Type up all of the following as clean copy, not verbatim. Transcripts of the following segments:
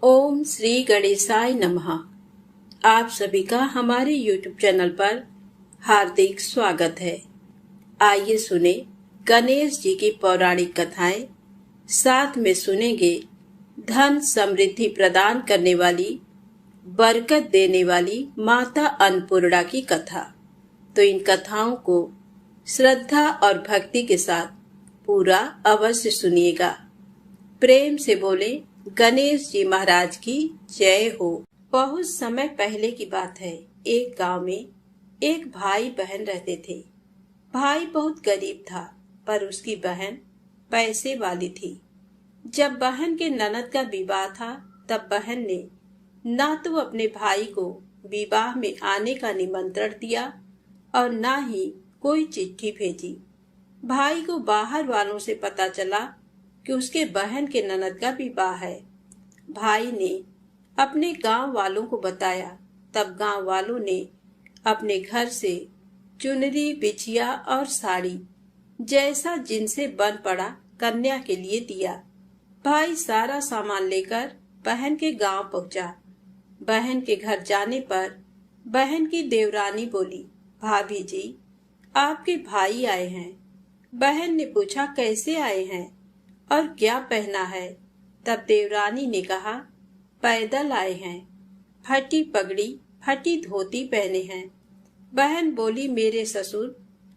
ओम श्री गणेशाय नमः। आप सभी का हमारे YouTube चैनल पर हार्दिक स्वागत है। आइए सुने गणेश जी की पौराणिक कथाएं। साथ में सुनेंगे धन समृद्धि प्रदान करने वाली, बरकत देने वाली माता अन्नपूर्णा की कथा। तो इन कथाओं को श्रद्धा और भक्ति के साथ पूरा अवश्य सुनिएगा। प्रेम से बोले गणेश जी महाराज की जय हो। बहुत समय पहले की बात है। एक गांव में एक भाई बहन रहते थे। भाई बहुत गरीब था, पर उसकी बहन पैसे वाली थी। जब बहन के ननद का विवाह था, तब बहन ने ना तो अपने भाई को विवाह में आने का निमंत्रण दिया और ना ही कोई चिट्ठी भेजी। भाई को बाहर वालों से पता चला कि उसके बहन के ननद का विवाह है। भाई ने अपने गांव वालों को बताया। तब गांव वालों ने अपने घर से चुनरी, बिछिया और साड़ी जैसा जिनसे बन पड़ा कन्या के लिए दिया। भाई सारा सामान लेकर बहन के गांव पहुंचा। बहन के घर जाने पर बहन की देवरानी बोली, भाभी जी, आपके भाई आए हैं। बहन ने पूछा, कैसे आए हैं और क्या पहना है? तब देवरानी ने कहा, पैदल आए हैं, फटी पगड़ी, फटी धोती पहने हैं। बहन बोली, मेरे ससुर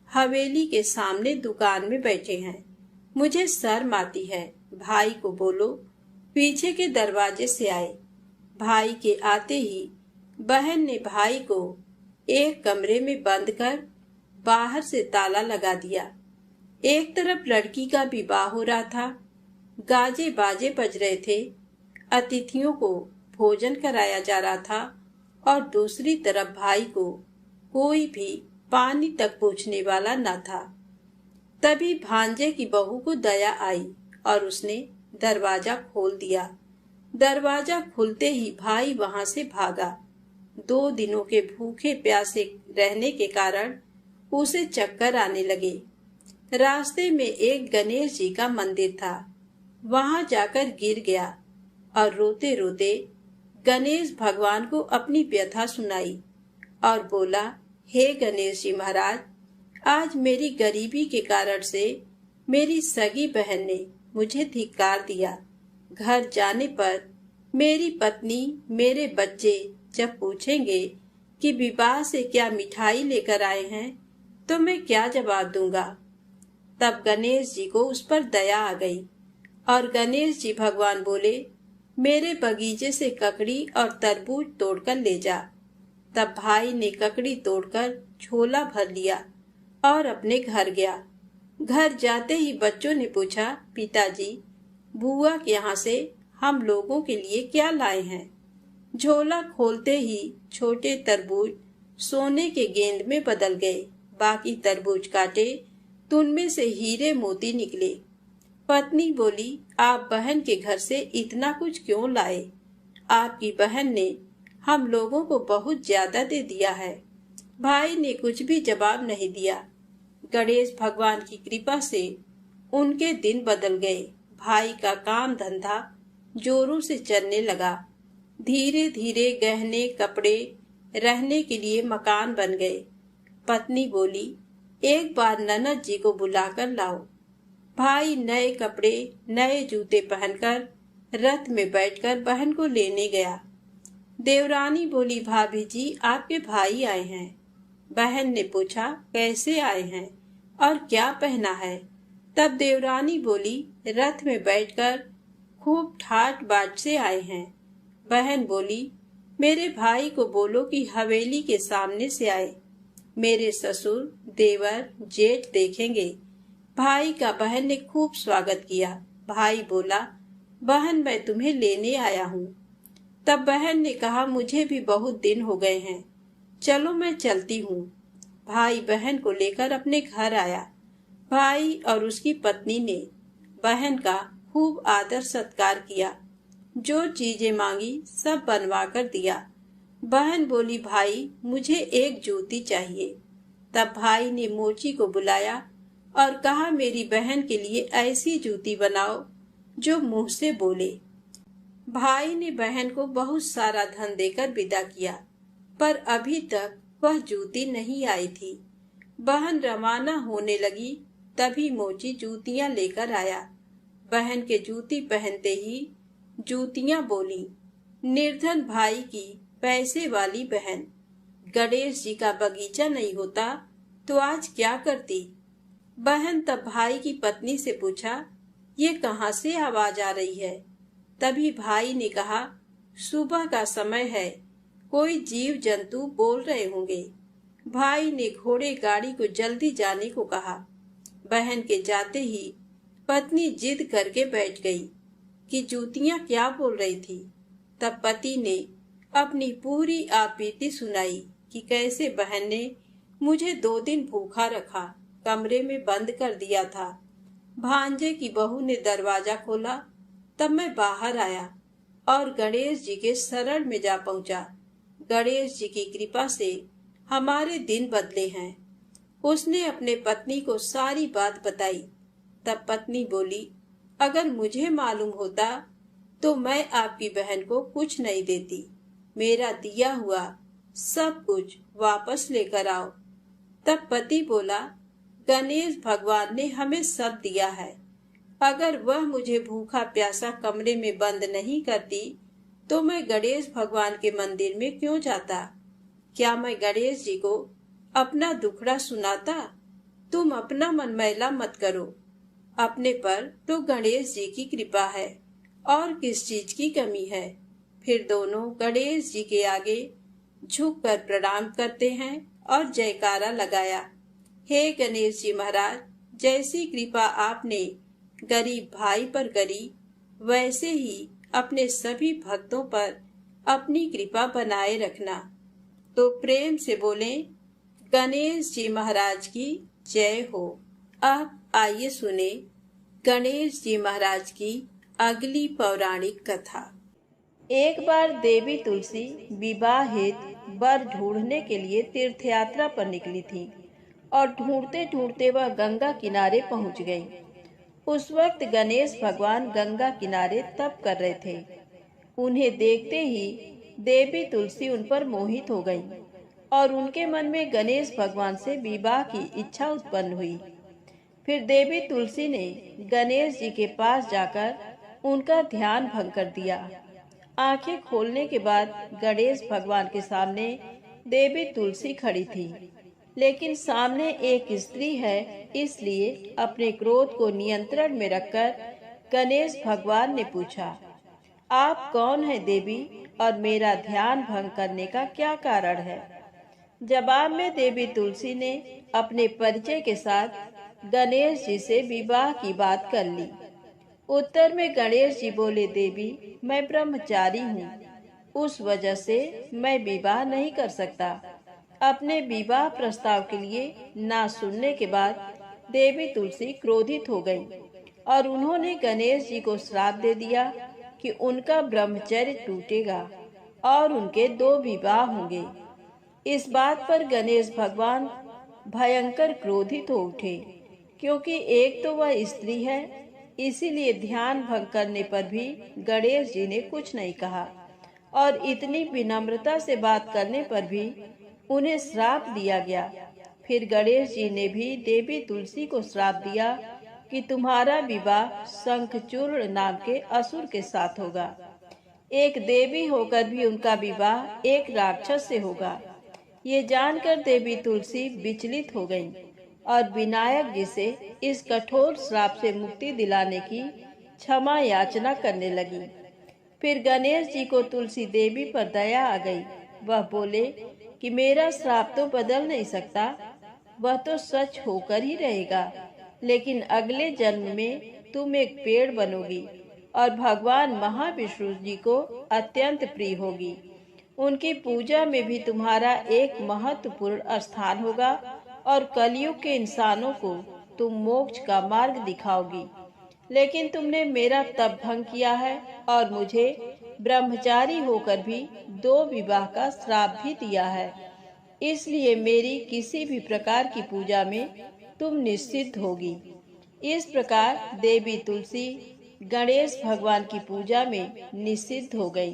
हवेली के सामने दुकान में बैठे हैं, मुझे शर्म आती है। भाई को बोलो पीछे के दरवाजे से आए। भाई के आते ही बहन ने भाई को एक कमरे में बंद कर बाहर से ताला लगा दिया। एक तरफ लड़की का विवाह हो रहा था, गाजे बाजे बज रहे थे, अतिथियों को भोजन कराया जा रहा था और दूसरी तरफ भाई को कोई भी पानी तक पूछने वाला न था। तभी भांजे की बहू को दया आई और उसने दरवाजा खोल दिया। दरवाजा खुलते ही भाई वहां से भागा। 2 दिनों के भूखे प्यासे रहने के कारण उसे चक्कर आने लगे। रास्ते में एक गणेश जी का मंदिर था, वहां जाकर गिर गया और रोते रोते गणेश भगवान को अपनी व्यथा सुनाई और बोला, हे गणेश जी महाराज, आज मेरी गरीबी के कारण से मेरी सगी बहन ने मुझे धिक्कार दिया। घर जाने पर मेरी पत्नी, मेरे बच्चे जब पूछेंगे कि विवाह से क्या मिठाई लेकर आए हैं, तो मैं क्या जवाब दूंगा? तब गणेश जी को उस पर दया आ गई और गणेश जी भगवान बोले, मेरे बगीचे से ककड़ी और तरबूज तोड़कर ले जा। तब भाई ने ककड़ी तोड़कर झोला भर लिया और अपने घर गया। घर जाते ही बच्चों ने पूछा, पिताजी, बुआ के यहाँ से हम लोगों के लिए क्या लाए हैं? झोला खोलते ही छोटे तरबूज सोने के गेंद में बदल गए। बाकी तरबूज काटे तो उनमें से हीरे मोती निकले। पत्नी बोली, आप बहन के घर से इतना कुछ क्यों लाए? आपकी बहन ने हम लोगों को बहुत ज्यादा दे दिया है। भाई ने कुछ भी जवाब नहीं दिया। गणेश भगवान की कृपा से उनके दिन बदल गए। भाई का काम धंधा जोरों से चलने लगा। धीरे धीरे गहने, कपड़े, रहने के लिए मकान बन गए। पत्नी बोली, एक बार ननद जी को बुलाकर लाओ। भाई नए कपड़े, नए जूते पहनकर रथ में बैठकर बहन को लेने गया। देवरानी बोली, भाभी जी, आपके भाई आए हैं। बहन ने पूछा, कैसे आए हैं और क्या पहना है? तब देवरानी बोली, रथ में बैठकर खूब ठाट बाट से आए हैं। बहन बोली, मेरे भाई को बोलो कि हवेली के सामने से आए, मेरे ससुर, देवर, जेठ देखेंगे। भाई का बहन ने खूब स्वागत किया। भाई बोला, बहन, मैं तुम्हें लेने आया हूँ। तब बहन ने कहा, मुझे भी बहुत दिन हो गए हैं, चलो मैं चलती हूँ। भाई बहन को लेकर अपने घर आया। भाई और उसकी पत्नी ने बहन का खूब आदर सत्कार किया। जो चीजें मांगी सब बनवा कर दिया। बहन बोली, भाई, मुझे एक जूती चाहिए। तब भाई ने मोची को बुलाया और कहा, मेरी बहन के लिए ऐसी जूती बनाओ जो मुंह से बोले। भाई ने बहन को बहुत सारा धन देकर विदा किया, पर अभी तक वह जूती नहीं आई थी। बहन रवाना होने लगी, तभी मोची जूतियां लेकर आया। बहन के जूती पहनते ही जूतियां बोली, निर्धन भाई की पैसे वाली बहन, गणेश जी का बगीचा नहीं होता तो आज क्या करती। बहन तब भाई की पत्नी से पूछा, ये कहाँ से आवाज आ रही है। तभी भाई ने कहा, सुबह का समय है, कोई जीव जंतु बोल रहे होंगे। भाई ने घोड़े गाड़ी को जल्दी जाने को कहा। बहन के जाते ही पत्नी जिद करके बैठ गई कि जूतियां क्या बोल रही थी। तब पति ने अपनी पूरी आपबीती सुनाई कि कैसे बहन ने मुझे 2 दिन भूखा रखा, कमरे में बंद कर दिया था। भांजे की बहू ने दरवाजा खोला, तब मैं बाहर आया और गणेश जी के शरण में जा पहुंचा। गणेश जी की कृपा से हमारे दिन बदले हैं। उसने अपने पत्नी को सारी बात बताई। तब पत्नी बोली, अगर मुझे मालूम होता तो मैं आपकी बहन को कुछ नहीं देती। मेरा दिया हुआ सब कुछ वापस लेकर आओ। तब पति बोला, गणेश भगवान ने हमें सब दिया है। अगर वह मुझे भूखा प्यासा कमरे में बंद नहीं करती तो मैं गणेश भगवान के मंदिर में क्यों जाता। क्या मैं गणेश जी को अपना दुखड़ा सुनाता। तुम अपना मन मैला मत करो, अपने पर तो गणेश जी की कृपा है और किस चीज की कमी है। फिर दोनों गणेश जी के आगे झुककर प्रणाम करते हैं और जयकारा लगाया। हे गणेश जी महाराज, जैसी कृपा आपने गरीब भाई पर करी, वैसे ही अपने सभी भक्तों पर अपनी कृपा बनाए रखना। तो प्रेम से बोले, गणेश जी महाराज की जय हो। अब आइए सुने गणेश जी महाराज की अगली पौराणिक कथा। एक बार देवी तुलसी विवाह हेतु वर ढूंढने के लिए तीर्थ यात्रा पर निकली थी और ढूंढते ढूंढते वह गंगा किनारे पहुंच गई। उस वक्त गणेश भगवान गंगा किनारे तप कर रहे थे। उन्हें देखते ही देवी तुलसी उन पर मोहित हो गई और उनके मन में गणेश भगवान से विवाह की इच्छा उत्पन्न हुई। फिर देवी तुलसी ने गणेश जी के पास जाकर उनका ध्यान भंग कर दिया। आंखें खोलने के बाद गणेश भगवान के सामने देवी तुलसी खड़ी थी, लेकिन सामने एक स्त्री है, इसलिए अपने क्रोध को नियंत्रण में रखकर गणेश भगवान ने पूछा, आप कौन है देवी और मेरा ध्यान भंग करने का क्या कारण है। जवाब में देवी तुलसी ने अपने परिचय के साथ गणेश जी से विवाह की बात कर ली। उत्तर में गणेश जी बोले, देवी मैं ब्रह्मचारी हूँ, उस वजह से मैं विवाह नहीं कर सकता। अपने विवाह प्रस्ताव के लिए ना सुनने के बाद देवी तुलसी क्रोधित हो गई और उन्होंने गणेश जी को श्राप दे दिया कि उनका ब्रह्मचर्य टूटेगा और उनके 2 विवाह होंगे। इस बात पर गणेश भगवान भयंकर क्रोधित हो उठे, क्योंकि एक तो वह स्त्री है, इसीलिए ध्यान भंग करने पर भी गणेश जी ने कुछ नहीं कहा और इतनी विनम्रता से बात करने पर भी उन्हें श्राप दिया गया। फिर गणेश जी ने भी देवी तुलसी को श्राप दिया कि तुम्हारा विवाह शंखचूर्ण नाम के असुर के साथ होगा। एक देवी होकर भी उनका विवाह एक राक्षस से होगा। ये जानकर देवी तुलसी विचलित हो गईं और विनायक जी से इस कठोर श्राप से मुक्ति दिलाने की क्षमा याचना करने लगी। फिर गणेश जी को तुलसी देवी पर दया आ गई। वह बोले कि मेरा श्राप तो बदल नहीं सकता, वह तो सच होकर ही रहेगा, लेकिन अगले जन्म में तुम एक पेड़ बनोगी और भगवान महाविष्णु जी को अत्यंत प्रिय होगी। उनकी पूजा में भी तुम्हारा एक महत्वपूर्ण स्थान होगा और कलयुग के इंसानों को तुम मोक्ष का मार्ग दिखाओगी। लेकिन तुमने मेरा तप भंग किया है और मुझे ब्रह्मचारी होकर भी 2 विवाह का श्राप भी दिया है, इसलिए मेरी किसी भी प्रकार की पूजा में तुम निश्चित होगी। इस प्रकार देवी तुलसी गणेश भगवान की पूजा में निषिद्ध हो गई।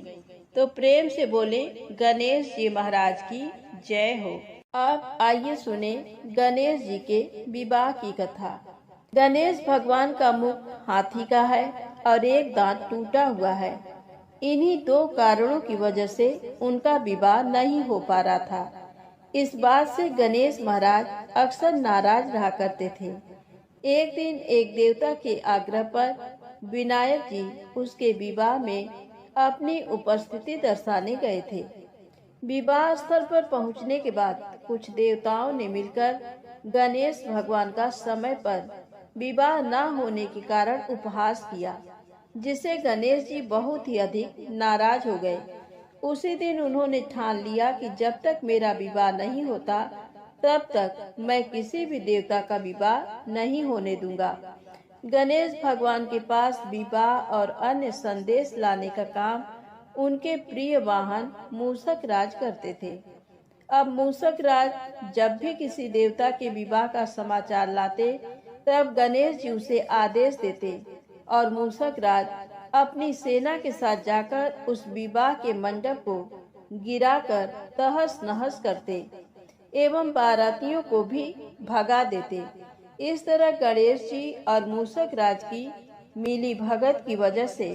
तो प्रेम से बोले गणेश जी महाराज की जय हो। अब आइए सुने गणेश जी के विवाह की कथा। गणेश भगवान का मुख हाथी का है और एक दांत टूटा हुआ है। इन्हीं दो कारणों की वजह से उनका विवाह नहीं हो पा रहा था। इस बात से गणेश महाराज अक्सर नाराज रहा करते थे। एक दिन एक देवता के आग्रह पर विनायक जी उसके विवाह में अपनी उपस्थिति दर्शाने गए थे। विवाह स्थल पर पहुंचने के बाद कुछ देवताओं ने मिलकर गणेश भगवान का समय पर विवाह न होने के कारण उपहास किया, जिससे गणेश जी बहुत ही अधिक नाराज हो गए। उसी दिन उन्होंने ठान लिया कि जब तक मेरा विवाह नहीं होता तब तक मैं किसी भी देवता का विवाह नहीं होने दूंगा। गणेश भगवान के पास विवाह और अन्य संदेश लाने का काम उनके प्रिय वाहन मूषक राज करते थे। अब मूषक राज जब भी किसी देवता के विवाह का समाचार लाते तब गणेश जी उसे आदेश देते और मूषक राज अपनी सेना के साथ जाकर उस विवाह के मंडप को गिराकर तहस नहस करते एवं बारातियों को भी भगा देते। इस तरह गणेश जी और मूषक राज की मिली भगत की वजह से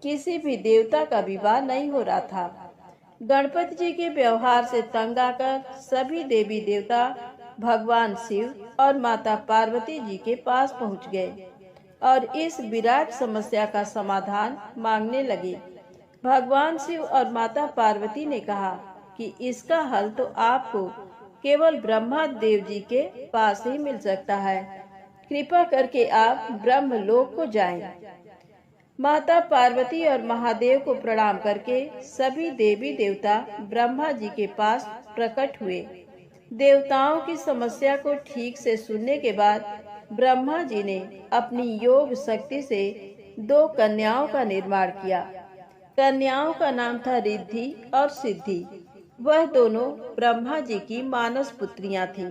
किसी भी देवता का विवाह नहीं हो रहा था। गणपति जी के व्यवहार से तंग आकर सभी देवी देवता भगवान शिव और माता पार्वती जी के पास पहुंच गए और इस विराट समस्या का समाधान मांगने लगे। भगवान शिव और माता पार्वती ने कहा कि इसका हल तो आपको केवल ब्रह्मा देव जी के पास ही मिल सकता है। कृपा करके आप ब्रह्मलोक को जाएं। माता पार्वती और महादेव को प्रणाम करके सभी देवी देवता ब्रह्मा जी के पास प्रकट हुए। देवताओं की समस्या को ठीक से सुनने के बाद ब्रह्मा जी ने अपनी योग शक्ति से दो कन्याओं का निर्माण किया। कन्याओं का नाम था रिद्धि और सिद्धि। वह दोनों ब्रह्मा जी की मानस पुत्रियां थीं।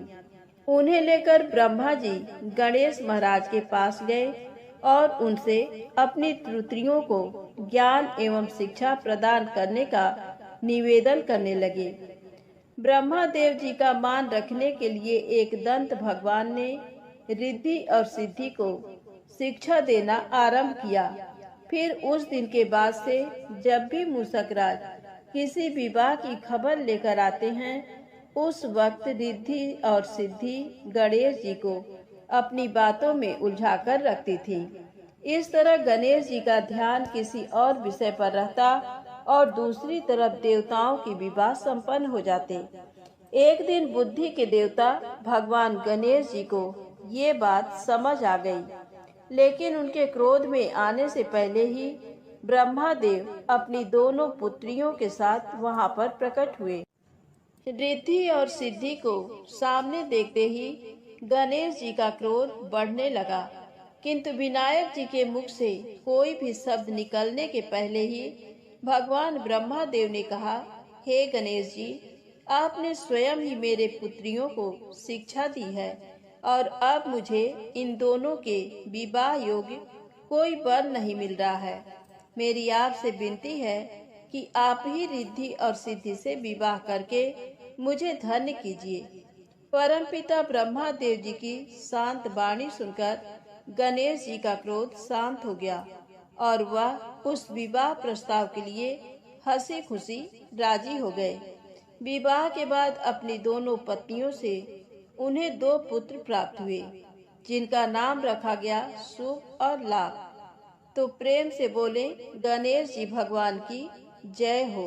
उन्हें लेकर ब्रह्मा जी गणेश महाराज के पास गए और उनसे अपनी पुत्रियों को ज्ञान एवं शिक्षा प्रदान करने का निवेदन करने लगे। ब्रह्मा देव जी का मान रखने के लिए एक दंत भगवान ने रिद्धि और सिद्धि को शिक्षा देना आरंभ किया। फिर उस दिन के बाद से जब भी मूषक राज किसी विवाह की खबर लेकर आते हैं उस वक्त रिद्धि और सिद्धि गणेश जी को अपनी बातों में उलझाकर रखती थी। इस तरह गणेश जी का ध्यान किसी और विषय पर रहता और दूसरी तरफ देवताओं की विवाह संपन्न हो जाते। एक दिन बुद्धि के देवता भगवान गणेश जी को ये बात समझ आ गई, लेकिन उनके क्रोध में आने से पहले ही ब्रह्मा देव अपनी दोनों पुत्रियों के साथ वहां पर प्रकट हुए। रिद्धि और सिद्धि को सामने देखते ही गणेश जी का क्रोध बढ़ने लगा, किंतु विनायक जी के मुख से कोई भी शब्द निकलने के पहले ही भगवान ब्रह्मा देव ने कहा, हे गणेश जी, आपने स्वयं ही मेरे पुत्रियों को शिक्षा दी है और अब मुझे इन दोनों के विवाह योग्य कोई वर नहीं मिल रहा है। मेरी आपसे विनती है कि आप ही रिद्धि और सिद्धि से विवाह करके मुझे धन्य कीजिए। परमपिता ब्रह्मा देव जी की शांत वाणी सुनकर गणेश जी का क्रोध शांत हो गया और वह उस विवाह प्रस्ताव के लिए हंसी खुशी राजी हो गए। विवाह के बाद अपनी दोनों पत्नियों से उन्हें दो पुत्र प्राप्त हुए, जिनका नाम रखा गया शुभ और लाभ। तो प्रेम से बोले गणेश जी भगवान की जय हो।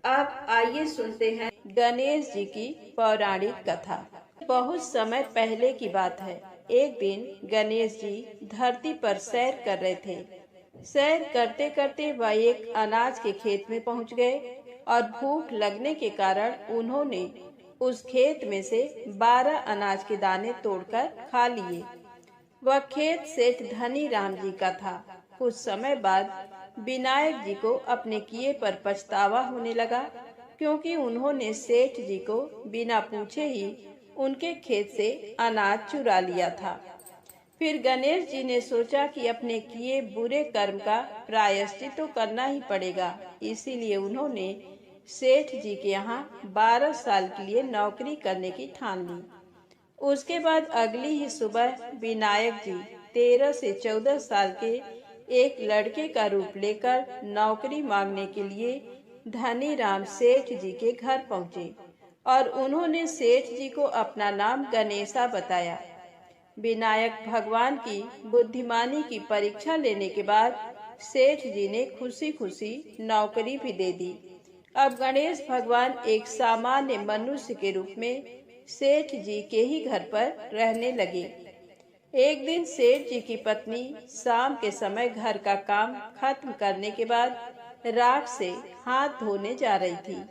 अब आइए सुनते हैं गणेश जी की पौराणिक कथा। बहुत समय पहले की बात है। एक दिन गणेश जी धरती पर सैर कर रहे थे। सैर करते करते वह एक अनाज के खेत में पहुंच गए और भूख लगने के कारण उन्होंने उस खेत में से 12 अनाज के दाने तोड़कर खा लिए। वह खेत सेठ धनी राम जी का था। कुछ समय बाद विनायक जी को अपने किए पर पछतावा होने लगा, क्योंकि उन्होंने सेठ जी को बिना पूछे ही उनके खेत से अनाज चुरा लिया था। फिर गणेश जी ने सोचा कि अपने किए बुरे कर्म का प्रायश्चित तो करना ही पड़ेगा। इसीलिए उन्होंने सेठ जी के यहाँ 12 साल के लिए नौकरी करने की ठान ली। उसके बाद अगली ही सुबह विनायक जी 13 से 14 साल के एक लड़के का रूप लेकर नौकरी मांगने के लिए धनी राम सेठ जी के घर पहुंचे और उन्होंने सेठ जी को अपना नाम गणेशा बताया। विनायक भगवान की बुद्धिमानी की परीक्षा लेने के बाद सेठ जी ने खुशी खुशी नौकरी भी दे दी। अब गणेश भगवान एक सामान्य मनुष्य के रूप में सेठ जी के ही घर पर रहने लगे। एक दिन सेठ जी की पत्नी शाम के समय घर का काम खत्म करने के बाद राख से हाथ धोने जा रही थी।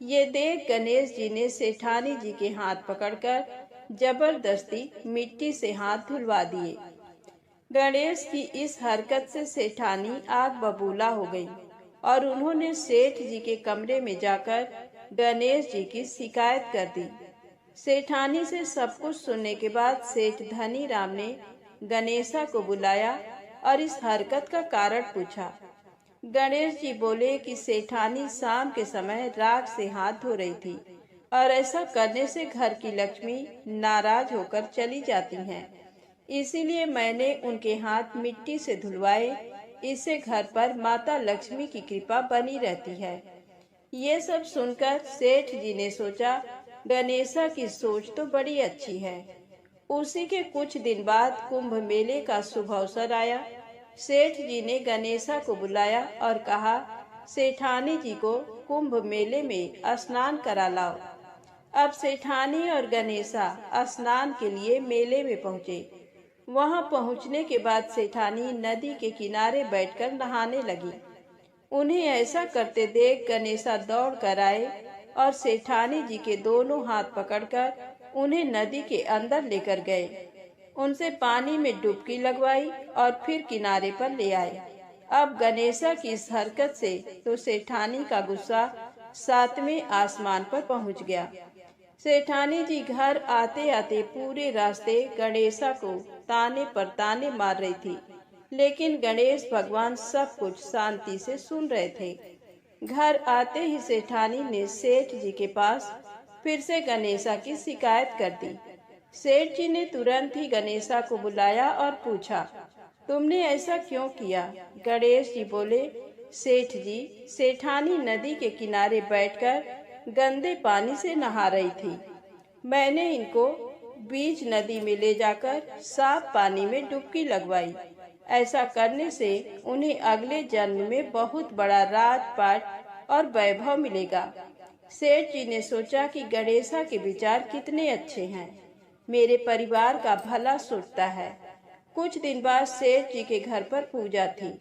ये देख गणेश जी ने सेठानी जी के हाथ पकड़कर जबरदस्ती मिट्टी से हाथ धुलवा दिए। गणेश की इस हरकत से सेठानी आग बबूला हो गई और उन्होंने सेठ जी के कमरे में जाकर गणेश जी की शिकायत कर दी। सेठानी से सब कुछ सुनने के बाद सेठ धनी राम ने गणेशा को बुलाया और इस हरकत का कारण पूछा। गणेश जी बोले कि सेठानी शाम के समय राख से हाथ धो रही थी और ऐसा करने से घर की लक्ष्मी नाराज होकर चली जाती हैं। इसीलिए मैंने उनके हाथ मिट्टी से धुलवाए। इससे घर पर माता लक्ष्मी की कृपा बनी रहती है। ये सब सुनकर सेठ जी ने सोचा गणेशा की सोच तो बड़ी अच्छी है। उसी के कुछ दिन बाद कुंभ मेले का शुभ अवसर आया। सेठ जी ने गणेशा को बुलाया और कहा, सेठानी जी को कुंभ मेले में स्नान करा लाओ। अब सेठानी और गणेशा स्नान के लिए मेले में पहुँचे। वहां पहुंचने के बाद सेठानी नदी के किनारे बैठकर नहाने लगी। उन्हें ऐसा करते देख गणेशा दौड़ कर आए और सेठानी जी के दोनों हाथ पकड़कर उन्हें नदी के अंदर लेकर गए। उनसे पानी में डुबकी लगवाई और फिर किनारे पर ले आए। अब गणेशा की इस हरकत से तो सेठानी का गुस्सा 7वें आसमान पर पहुंच गया। सेठानी जी घर आते आते पूरे रास्ते गणेशा को ताने पर ताने मार रही थी, लेकिन गणेश भगवान सब कुछ शांति से सुन रहे थे। घर आते ही सेठानी ने सेठ जी के पास फिर से गणेशा की शिकायत कर दी। सेठ जी ने तुरंत ही गणेशा को बुलाया और पूछा, तुमने ऐसा क्यों किया? गणेश जी बोले, सेठ जी, सेठानी नदी के किनारे बैठकर गंदे पानी से नहा रही थी। मैंने इनको बीच नदी में ले जाकर साफ पानी में डुबकी लगवाई। ऐसा करने से उन्हें अगले जन्म में बहुत बड़ा राजपाट और वैभव मिलेगा। सेठ जी ने सोचा कि गणेशा के विचार कितने अच्छे हैं, मेरे परिवार का भला सोचता है। कुछ दिन बाद सेठ जी के घर पर पूजा थी।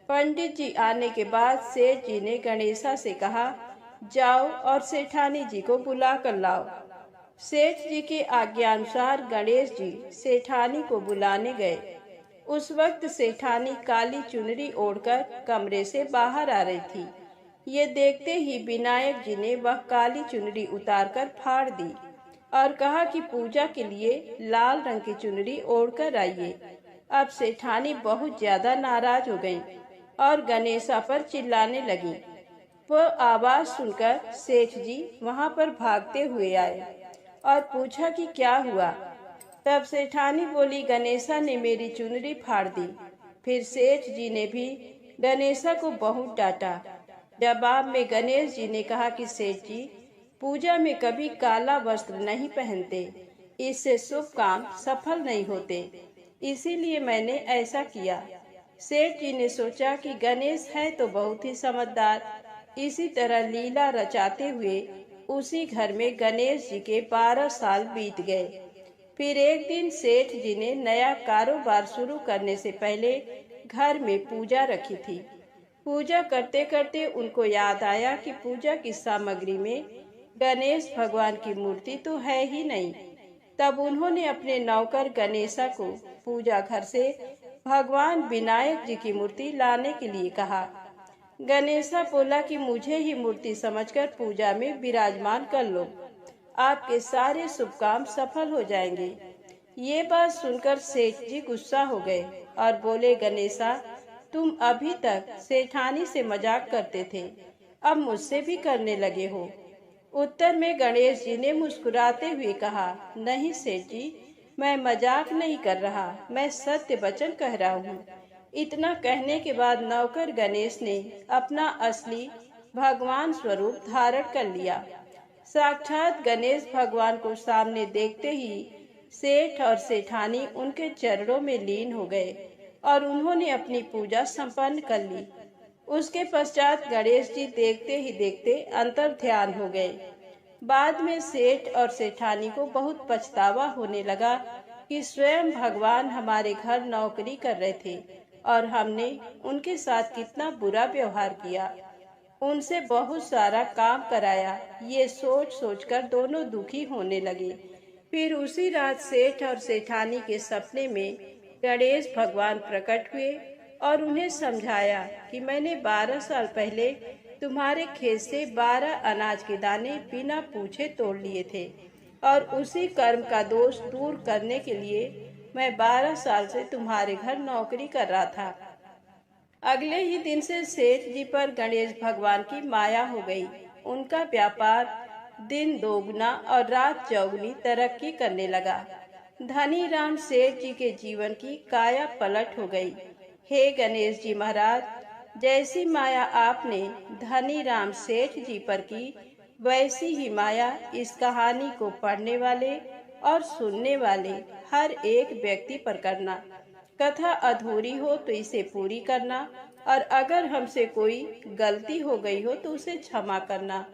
पंडित जी आने के बाद सेठ जी ने गणेशा से कहा, जाओ और सेठानी जी को बुला कर लाओ। सेठ जी के आज्ञानुसार गणेश जी सेठानी को बुलाने गए। उस वक्त सेठानी काली चुनरी ओढ़कर कमरे से बाहर आ रही थी। ये देखते ही विनायक जी ने वह काली चुनरी उतारकर फाड़ दी और कहा कि पूजा के लिए लाल रंग की चुनरी ओढ़कर आइए। अब सेठानी बहुत ज्यादा नाराज हो गईं और गणेशा पर चिल्लाने लगी। वह आवाज सुनकर सेठ जी वहां पर भागते हुए आए और पूछा कि क्या हुआ। तब सेठानी बोली, गणेशा ने मेरी चुनरी फाड़ दी। फिर सेठ जी ने भी गणेशा को बहुत डांटा। जवाब में गणेश जी ने कहा कि सेठ जी, पूजा में कभी काला वस्त्र नहीं पहनते, इससे शुभ काम सफल नहीं होते, इसीलिए मैंने ऐसा किया। सेठ जी ने सोचा कि गणेश है तो बहुत ही समझदार। इसी तरह लीला रचाते हुए उसी घर में गणेश जी के 12 साल बीत गए। फिर एक दिन सेठ जी ने नया कारोबार शुरू करने से पहले घर में पूजा रखी थी। पूजा करते करते उनको याद आया कि पूजा की सामग्री में गणेश भगवान की मूर्ति तो है ही नहीं। तब उन्होंने अपने नौकर गणेशा को पूजा घर से भगवान विनायक जी की मूर्ति लाने के लिए कहा। गणेशा बोला कि मुझे ही मूर्ति समझकर पूजा में विराजमान कर लो, आपके सारे शुभ काम सफल हो जाएंगे। ये बात सुनकर सेठ जी गुस्सा हो गए और बोले, गणेशा, तुम अभी तक सेठानी से मजाक करते थे, अब मुझसे भी करने लगे हो। उत्तर में गणेश जी ने मुस्कुराते हुए कहा, नहीं सेठ जी, मैं मजाक नहीं कर रहा, मैं सत्य वचन कह रहा हूँ। इतना कहने के बाद नौकर गणेश ने अपना असली भगवान स्वरूप धारण कर लिया। साक्षात गणेश भगवान को सामने देखते ही सेठ और सेठानी उनके चरणों में लीन हो गए और उन्होंने अपनी पूजा संपन्न कर ली। उसके पश्चात गणेश जी देखते ही देखते अंतर ध्यान हो गए। बाद में सेठ और सेठानी को बहुत पछतावा होने लगा कि स्वयं भगवान हमारे घर नौकरी कर रहे थे और हमने उनके साथ कितना बुरा व्यवहार किया, उनसे बहुत सारा काम कराया। ये सोच सोचकर दोनों दुखी होने लगे। फिर उसी रात सेठ और सेठानी के सपने में गणेश भगवान प्रकट हुए और उन्हें समझाया कि मैंने 12 साल पहले तुम्हारे खेत से 12 अनाज के दाने बिना पूछे तोड़ लिए थे और उसी कर्म का दोष दूर करने के लिए मैं 12 साल से तुम्हारे घर नौकरी कर रहा था। अगले ही दिन से सेठ जी पर गणेश भगवान की माया हो गई। उनका व्यापार दिन दोगुना और रात चौगुनी तरक्की करने लगा। धनी राम सेठ जी के जीवन की काया पलट हो गई। हे गणेश जी महाराज, जैसी माया आपने धनी राम सेठ जी पर की, वैसी ही माया इस कहानी को पढ़ने वाले और सुनने वाले हर एक व्यक्ति पर करना। कथा अधूरी हो तो इसे पूरी करना और अगर हमसे कोई गलती हो गई हो तो उसे क्षमा करना।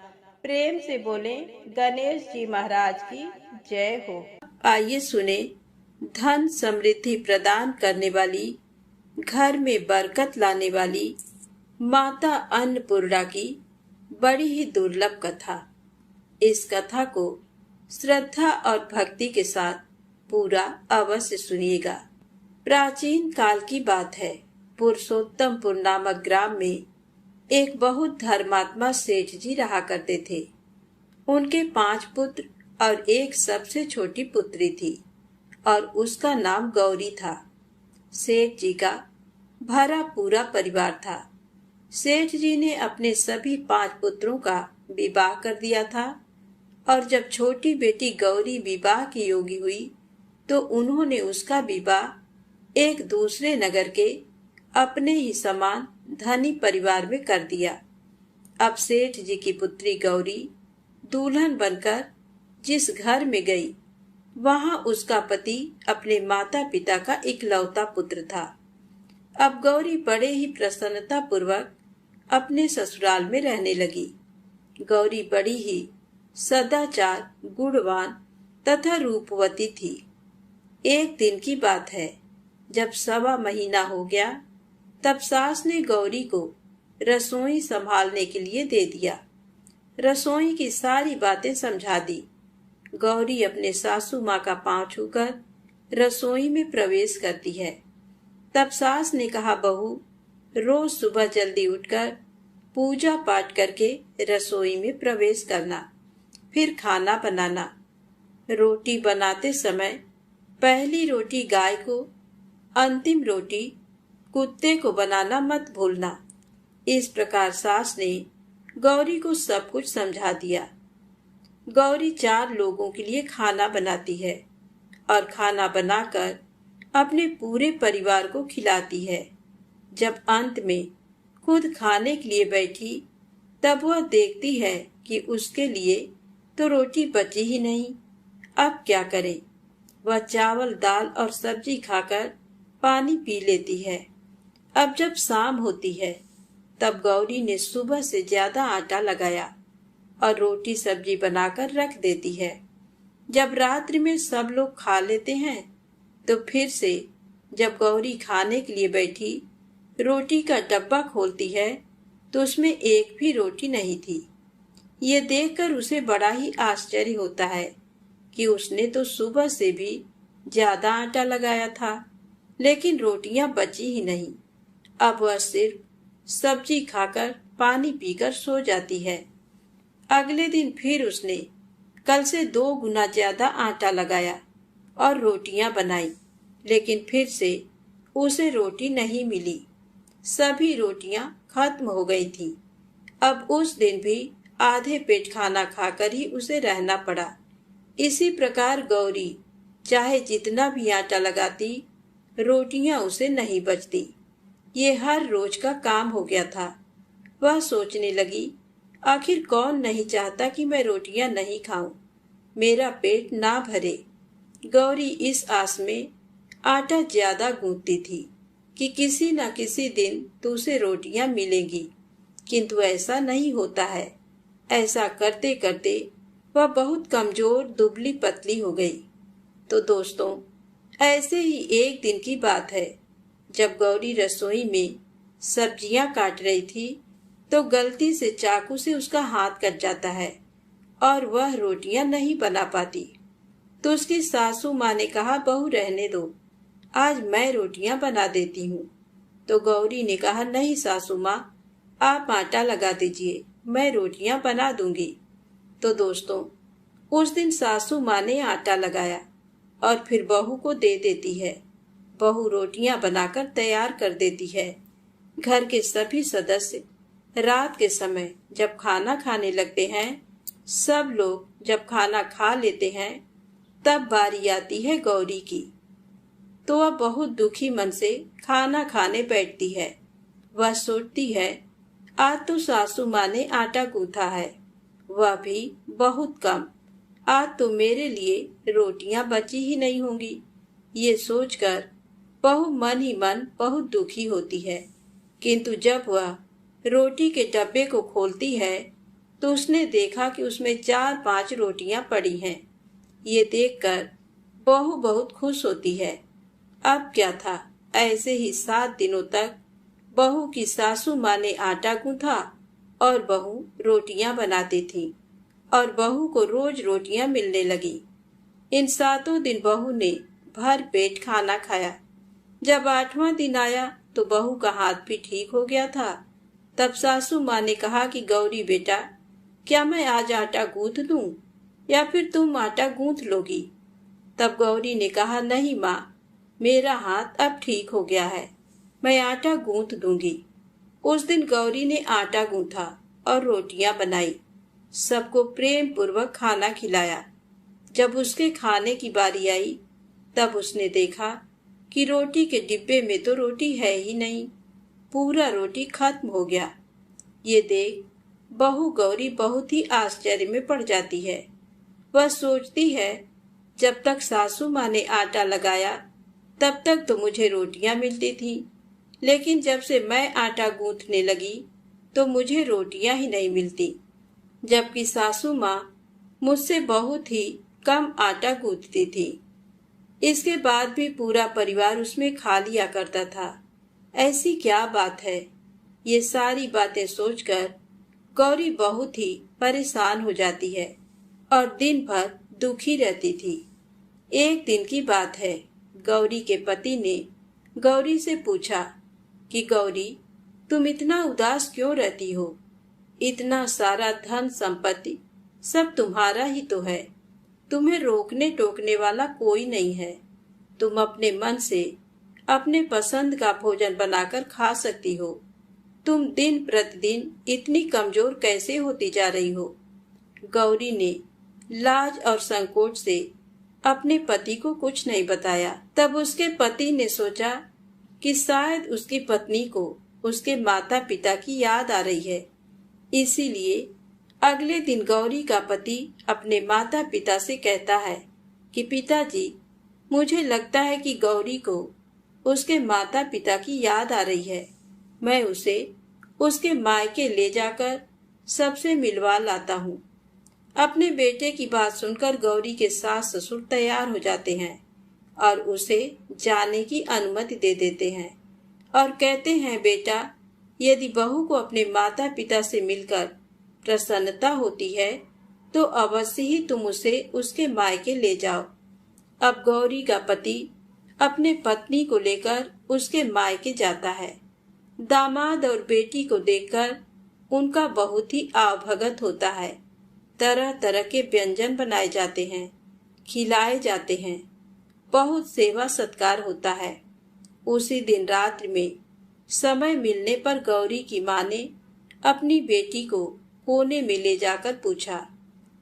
प्रेम से बोलें, गणेश जी महाराज की जय हो। आइए सुने धन समृद्धि प्रदान करने वाली, घर में बरकत लाने वाली माता अन्नपूर्णा की बड़ी ही दुर्लभ कथा। इस कथा को श्रद्धा और भक्ति के साथ पूरा अवश्य सुनिएगा। प्राचीन काल की बात है। पुरुषोत्तमपुर नामक ग्राम में एक बहुत धर्मात्मा सेठ जी रहा करते थे। उनके 5 पुत्र और एक सबसे छोटी पुत्री थी और उसका नाम गौरी था। सेठ जी का भरा पूरा परिवार था। सेठ जी ने अपने सभी 5 पुत्रों का विवाह कर दिया था और जब छोटी बेटी गौरी विवाह की योग्य हुई तो उन्होंने उसका विवाह एक दूसरे नगर के अपने ही समान धनी परिवार में कर दिया। अब सेठ जी की पुत्री गौरी दुल्हन बनकर जिस घर में गई, वहां उसका पति अपने माता पिता का इकलौता पुत्र था। अब गौरी बड़े ही प्रसन्नता पूर्वक अपने ससुराल में रहने लगी। गौरी बड़ी ही सदाचार, गुणवान तथा रूपवती थी। एक दिन की बात है, जब 1.25 महीना हो गया तब सास ने गौरी को रसोई संभालने के लिए दे दिया। रसोई की सारी बातें समझा दी। गौरी अपने सासू माँ का पांव छूकर रसोई में प्रवेश करती है। तब सास ने कहा, बहू, रोज सुबह जल्दी उठकर पूजा पाठ करके रसोई में प्रवेश करना, फिर खाना बनाना। रोटी बनाते समय पहली रोटी गाय को, अंतिम रोटी कुत्ते को बनाना मत भूलना। इस प्रकार सास ने गौरी को सब कुछ समझा दिया। गौरी 4 लोगों के लिए खाना बनाती है और खाना बनाकर अपने पूरे परिवार को खिलाती है। जब अंत में खुद खाने के लिए बैठी तब वह देखती है कि उसके लिए तो रोटी बची ही नहीं। अब क्या करे? वह चावल, दाल और सब्जी खाकर पानी पी लेती है। अब जब शाम होती है तब गौरी ने सुबह से ज्यादा आटा लगाया और रोटी सब्जी बनाकर रख देती है। जब रात्रि में सब लोग खा लेते हैं तो फिर से जब गौरी खाने के लिए बैठी, रोटी का डब्बा खोलती है तो उसमें एक भी रोटी नहीं थी। ये देखकर उसे बड़ा ही आश्चर्य होता है कि उसने तो सुबह से भी ज्यादा आटा लगाया था, लेकिन रोटियां बची ही नहीं। अब वह सिर्फ सब्जी खाकर पानी पीकर सो जाती है। अगले दिन फिर उसने कल से 2 गुना ज्यादा आटा लगाया और रोटियां बनाई, लेकिन फिर से उसे रोटी नहीं मिली। सभी रोटियां खत्म हो गई थी। अब उस दिन भी आधे पेट खाना खाकर ही उसे रहना पड़ा। इसी प्रकार गौरी चाहे जितना भी आटा लगाती, रोटियां उसे नहीं बचती। ये हर रोज का काम हो गया था। वह सोचने लगी, आखिर कौन नहीं चाहता कि मैं रोटियां नहीं खाऊं, मेरा पेट ना भरे। गौरी इस आस में आटा ज्यादा गूंथती थी कि किसी न किसी दिन तो उसे रोटियां मिलेंगी, किंतु ऐसा नहीं होता है। ऐसा करते करते वह बहुत कमजोर दुबली पतली हो गई। तो दोस्तों, ऐसे ही एक दिन की बात है, जब गौरी रसोई में सब्जियां काट रही थी तो गलती से चाकू से उसका हाथ कट जाता है और वह रोटियां नहीं बना पाती। तो उसकी सासू माँ ने कहा, बहू रहने दो, आज मैं रोटियां बना देती हूँ। तो गौरी ने कहा, नहीं सासू माँ, आप आटा लगा दीजिए, मैं रोटियां बना दूंगी। तो दोस्तों, उस दिन सासू माँ ने आटा लगाया और फिर बहू को दे देती है। बहू रोटियां बनाकर तैयार कर देती है। घर के सभी सदस्य रात के समय जब खाना खाने लगते हैं, सब लोग जब खाना खा लेते हैं, तब बारी आती है गौरी की। तो वह बहुत दुखी मन से खाना खाने बैठती है। वह सोचती है, आज तो सासू माँ ने आटा गूंथा है, वह भी बहुत कम। आज तो मेरे लिए रोटियां बची ही नहीं होंगी। ये सोचकर बहू मन ही मन बहुत दुखी होती है। किंतु जब वह रोटी के डब्बे को खोलती है तो उसने देखा कि उसमें 4-5 रोटियां पड़ी हैं। ये देखकर बहू बहुत खुश होती है। अब क्या था, ऐसे ही 7 दिनों तक बहू की सासू माँ ने आटा गूंथा और बहू रोटियां बनाती थी और बहू को रोज रोटियां मिलने लगी। इन 7 दिन बहू ने भर पेट खाना खाया। जब 8वां दिन आया तो बहू का हाथ भी ठीक हो गया था। तब सासू माँ ने कहा कि गौरी बेटा, क्या मैं आज आटा गूंथ दूं या फिर तुम आटा गूंथ लोगी? तब गौरी ने कहा, नहीं माँ, मेरा हाथ अब ठीक हो गया है, मैं आटा गूंथ दूंगी। उस दिन गौरी ने आटा गूंथा और रोटियां बनाई, सबको प्रेम पूर्वक खाना खिलाया। जब उसके खाने की बारी आई तब उसने देखा कि रोटी के डिब्बे में तो रोटी है ही नहीं, पूरा रोटी खत्म हो गया। ये देख बहू गौरी बहुत ही आश्चर्य में पड़ जाती है। वह सोचती है, जब तक सासू माँ ने आटा लगाया तब तक तो मुझे रोटियां मिलती थी, लेकिन जब से मैं आटा गूंथने लगी तो मुझे रोटियां ही नहीं मिलती, जबकि सासू माँ मुझसे बहुत ही कम आटा गूंथती थी। इसके बाद भी पूरा परिवार उसमें खा लिया करता था। ऐसी क्या बात है? ये सारी बातें सोचकर गौरी बहुत ही परेशान हो जाती है और दिन भर दुखी रहती थी। एक दिन की बात है, गौरी के पति ने गौरी से पूछा कि गौरी, तुम इतना उदास क्यों रहती हो? इतना सारा धन संपत्ति सब तुम्हारा ही तो है, तुम्हें रोकने टोकने वाला कोई नहीं है। तुम अपने मन से अपने पसंद का भोजन बनाकर खा सकती हो। तुम दिन प्रतिदिन इतनी कमजोर कैसे होती जा रही हो? गौरी ने लाज और संकोच से अपने पति को कुछ नहीं बताया। तब उसके पति ने सोचा कि शायद उसकी पत्नी को उसके माता पिता की याद आ रही है। इसीलिए अगले दिन गौरी का पति अपने माता पिता से कहता है कि पिताजी, मुझे लगता है कि गौरी को उसके माता पिता की याद आ रही है। मैं उसे उसके मायके ले जाकर सबसे मिलवा लाता हूँ। अपने बेटे की बात सुनकर गौरी के सास ससुर तैयार हो जाते हैं और उसे जाने की अनुमति दे देते हैं और कहते हैं, बेटा, यदि बहू को अपने माता पिता से मिलकर प्रसन्नता होती है तो अवश्य ही तुम उसे उसके मायके ले जाओ। अब गौरी का पति अपने पत्नी को लेकर उसके मायके जाता है। दामाद और बेटी को देखकर उनका बहुत ही आवभगत होता है। तरह तरह के व्यंजन बनाए जाते हैं, खिलाए जाते हैं बहुत सेवा सत्कार होता है। उसी दिन रात्रि में समय मिलने पर गौरी की माँ ने अपनी बेटी को कोने में ले जाकर पूछा,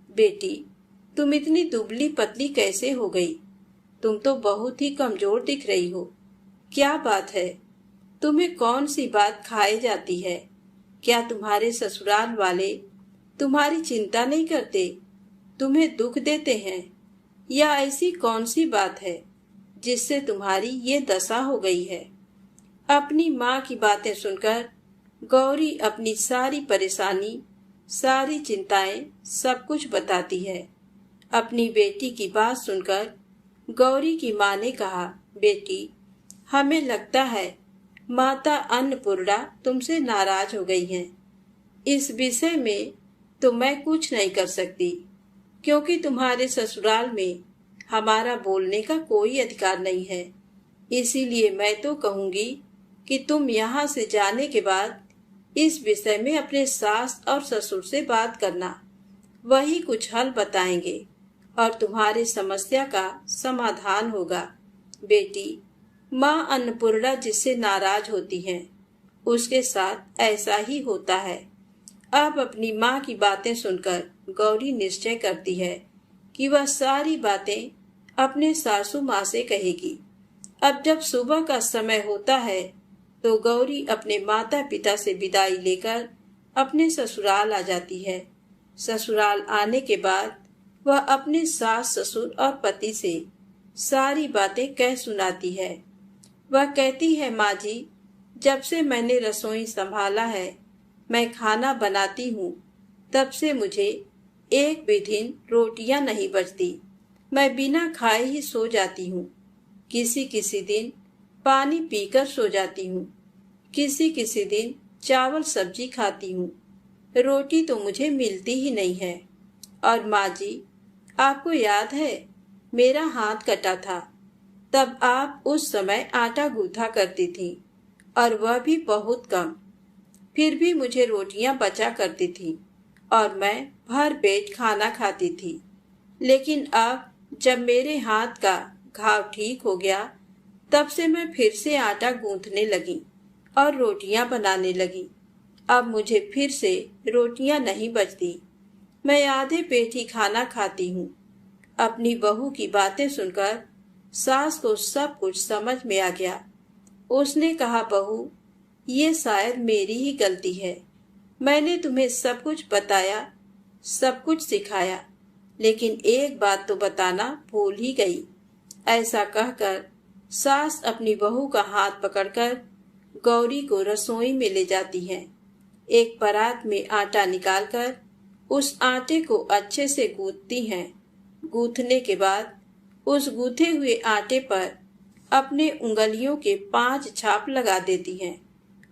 बेटी, तुम इतनी दुबली पतली कैसे हो गई? तुम तो बहुत ही कमजोर दिख रही हो। क्या बात है? तुम्हें कौन सी बात खाए जाती है? क्या तुम्हारे ससुराल वाले तुम्हारी चिंता नहीं करते, तुम्हें दुख देते हैं? या ऐसी कौन सी बात है जिससे तुम्हारी ये दशा हो गई है? अपनी माँ की बातें सुनकर गौरी अपनी सारी परेशानी, सारी चिंताएं, सब कुछ बताती है। अपनी बेटी की बात सुनकर गौरी की माँ ने कहा, बेटी, हमें लगता है माता अन्नपूर्णा तुमसे नाराज हो गई हैं। इस विषय में तो मैं कुछ नहीं कर सकती, क्योंकि तुम्हारे ससुराल में हमारा बोलने का कोई अधिकार नहीं है। इसीलिए मैं तो कहूंगी कि तुम यहाँ से जाने के बाद इस विषय में अपने सास और ससुर से बात करना। वही कुछ हल बताएंगे और तुम्हारी समस्या का समाधान होगा। बेटी, माँ अन्नपूर्णा जिससे नाराज होती हैं, उसके साथ ऐसा ही होता है। अब अपनी माँ की बातें सुनकर गौरी निश्चय करती है कि वह सारी बातें अपने सासू माँ से कहेगी। अब जब सुबह का समय होता है तो गौरी अपने माता पिता से विदाई लेकर अपने ससुराल आ जाती है। ससुराल आने के बाद वह अपने सास ससुर और पति से सारी बातें कह सुनाती है। वह कहती है, माँ जी, जब से मैंने रसोई संभाला है, मैं खाना बनाती हूँ, तब से मुझे एक भी दिन रोटियां नहीं बचती। मैं बिना खाए ही सो जाती हूँ। किसी किसी दिन पानी पीकर सो जाती हूँ। किसी किसी दिन चावल सब्जी खाती हूँ। रोटी तो मुझे मिलती ही नहीं है। और माँ जी, आपको याद है, मेरा हाथ कटा था, तब आप उस समय आटा गूंथा करती थी, और वह भी बहुत कम। फिर भी मुझे रोटियां बचा करती थी और मैं भर पेट खाना खाती थी। लेकिन अब जब मेरे हाथ का घाव ठीक हो गया, तब से मैं फिर से आटा गूंथने लगी और रोटियां बनाने लगी। अब मुझे फिर से रोटियां नहीं बचती। मैं आधे पेट ही खाना खाती हूँ। अपनी बहू की बातें सुनकर सास को सब कुछ समझ में आ गया। उसने कहा, बहू, ये शायद मेरी ही गलती है। मैंने तुम्हें सब कुछ बताया, सब कुछ सिखाया, लेकिन एक बात तो बताना भूल ही गई। ऐसा कहकर सास अपनी बहू का हाथ पकड़कर गौरी को रसोई में ले जाती है। एक परात में आटा निकालकर उस आटे को अच्छे से गूंथती हैं। गूंथने के बाद उस गूंथे हुए आटे पर अपने उंगलियों के 5 छाप लगा देती हैं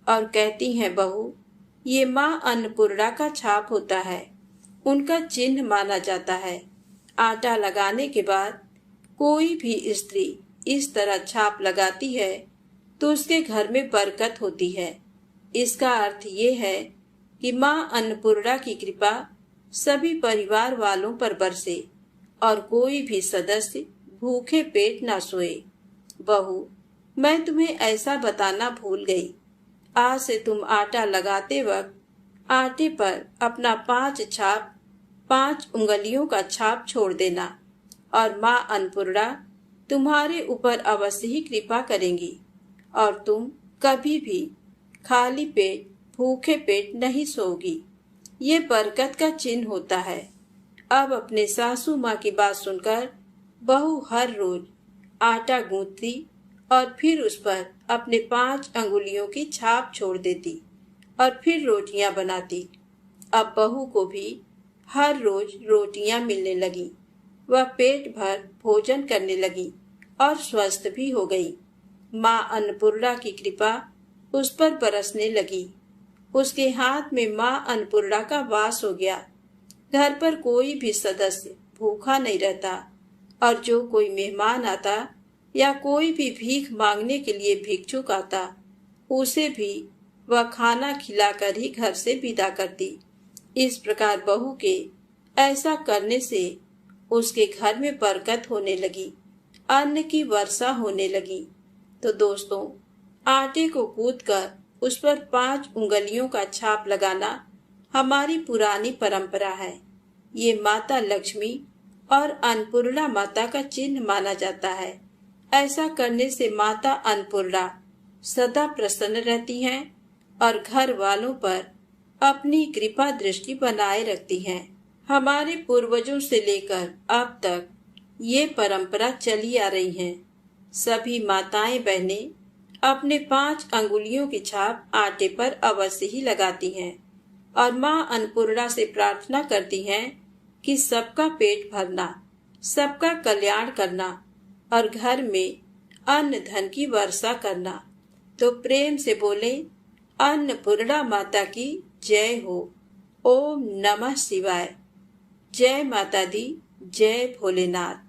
और कहती हैं, बहू, ये माँ अन्नपूर्णा का छाप होता है, उनका चिन्ह माना जाता है। आटा लगाने के बाद कोई भी स्त्री इस तरह छाप लगाती है तो उसके घर में बरकत होती है। इसका अर्थ ये है कि माँ अन्नपूर्णा की कृपा सभी परिवार वालों पर बरसे और कोई भी सदस्य भूखे पेट ना सोए। बहू, मैं तुम्हें ऐसा बताना भूल गई। आज से तुम आटा लगाते वक्त आटे पर अपना 5 उंगलियों का छाप छोड़ देना और माँ अन्नपूर्णा तुम्हारे ऊपर अवश्य ही कृपा करेंगी और तुम कभी भी खाली पेट, भूखे पेट नहीं सोओगी। ये बरकत का चिन्ह होता है। अब अपने सासू माँ की बात सुनकर बहू हर रोज आटा गूंथती और फिर उस पर अपने 5 अंगुलियों की छाप छोड़ देती और फिर रोटियां बनाती। अब बहू को भी हर रोज रोटियां मिलने लगी। वह पेट भर भोजन करने लगी और स्वस्थ भी हो गई। माँ अन्नपूर्णा की कृपा उस पर बरसने लगी। उसके हाथ में माँ अन्नपूर्णा का वास हो गया। घर पर कोई भी सदस्य भूखा नहीं रहता और जो कोई मेहमान आता या कोई भी भीख मांगने के लिए भिक्षुक आता, उसे भी वह खाना खिलाकर ही घर से विदा करती। इस प्रकार बहू के ऐसा करने से उसके घर में बरकत होने लगी अन्न की वर्षा होने लगी। तो दोस्तों, आटे को कूटकर उस पर 5 उंगलियों का छाप लगाना हमारी पुरानी परंपरा है। ये माता लक्ष्मी और अन्नपूर्णा माता का चिन्ह माना जाता है। ऐसा करने से माता अन्नपूर्णा सदा प्रसन्न रहती हैं और घर वालों पर अपनी कृपा दृष्टि बनाए रखती हैं। हमारे पूर्वजों से लेकर अब तक ये परंपरा चली आ रही है। सभी माताएं बहनें अपने 5 अंगुलियों की छाप आटे पर अवश्य ही लगाती हैं और माँ अन्नपूर्णा से प्रार्थना करती हैं कि सबका पेट भरना, सबका कल्याण करना और घर में अन्न धन की वर्षा करना। तो प्रेम से बोले, अन्नपूर्णा माता की जय हो। ओम नमः शिवाय। जय माता दी, जय भोलेनाथ।